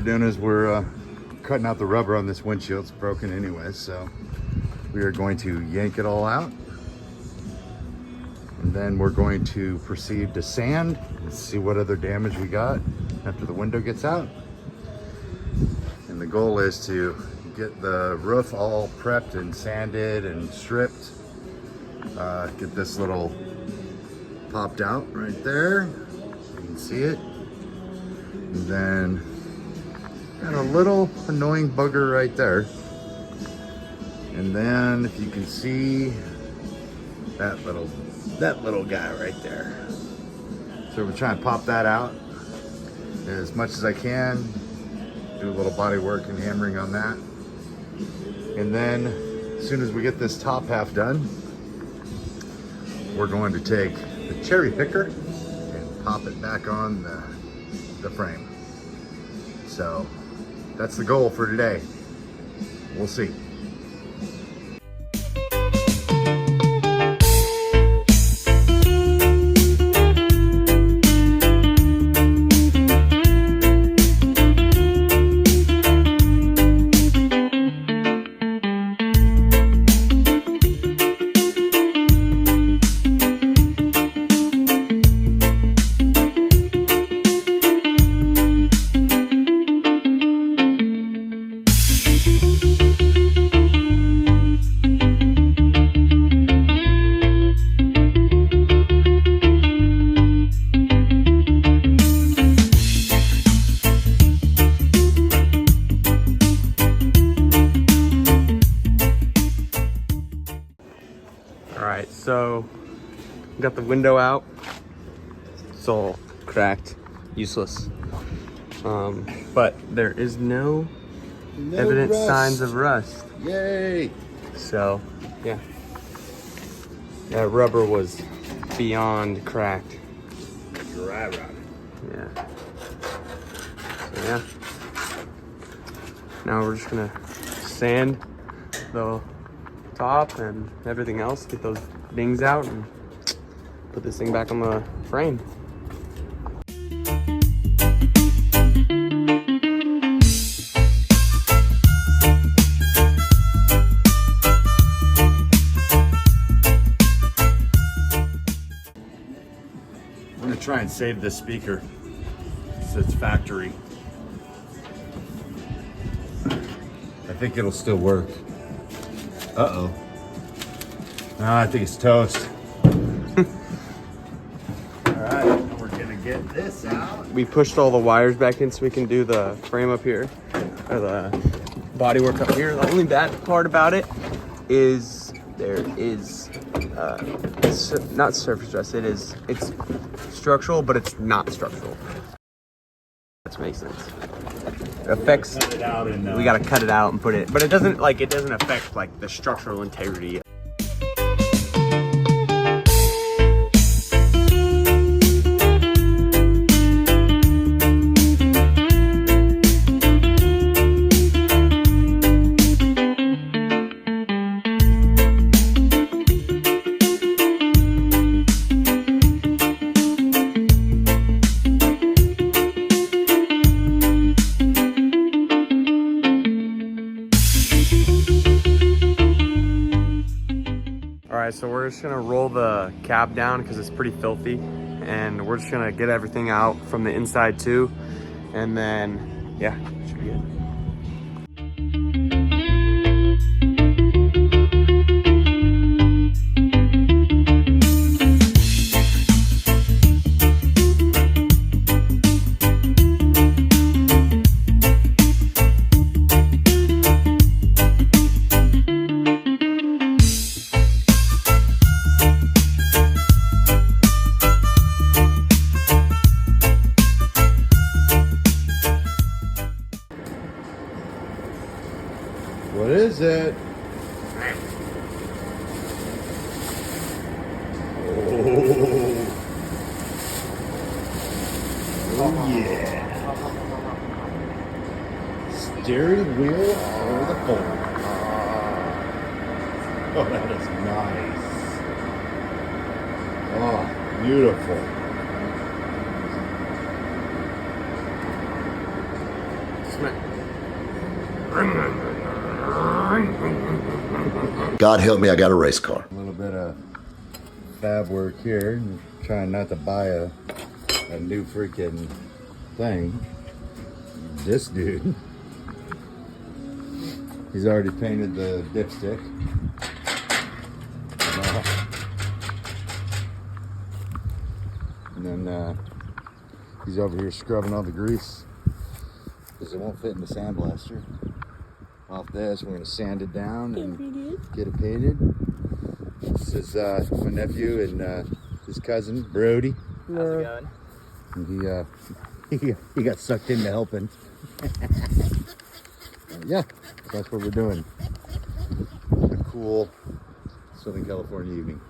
doing is we're cutting out the rubber on this windshield. It's broken anyway, so we are going to yank it all out. And then we're going to proceed to sand and see what other damage we got after the window gets out. And the goal is to get the roof all prepped and sanded and stripped. Get this little popped out right there. You can see it. And then got a little annoying bugger right there. And then if you can see that little guy right there. So we're trying to pop that out as much as I can. Do a little body work and hammering on that. And then as soon as we get this top half done, we're going to take the cherry picker and pop it back on the frame. So that's the goal for today. We'll see. Alright, so got the window out. It's all cracked, useless. But there is no evident signs of rust. Yay! So, yeah. That rubber was beyond cracked. Dry rot. Yeah. So, yeah. Now we're just gonna sand the top and everything else, get those dings out and put this thing back on the frame. I'm gonna try and save this speaker. It's factory. I think it'll still work. Uh-oh. I think it's toast. Alright, we're gonna get this out. We pushed all the wires back in so we can do the frame up here, or the body work up here. The only bad part about it is there is not surface rust. It's structural, but it's not structural. That makes sense. It affects. Cut it out and, we gotta cut it out and put it, but it doesn't affect like the structural integrity. Alright, so we're just gonna roll the cab down because it's pretty filthy, and we're just gonna get everything out from the inside too, and then yeah, should be good. What is it? Oh yeah. Steering wheel over the pole. Oh, that is nice. Oh, beautiful. God help me, I got a race car. A little bit of fab work here. Trying not to buy a new freaking thing. This dude, he's already painted the dipstick. And then he's over here scrubbing all the grease because it won't fit in the sandblaster. Off this, we're gonna sand it down and get it painted. This is my nephew and his cousin Brody. How's it going? And he got sucked into helping. Yeah, that's what we're doing. A cool Southern California evening.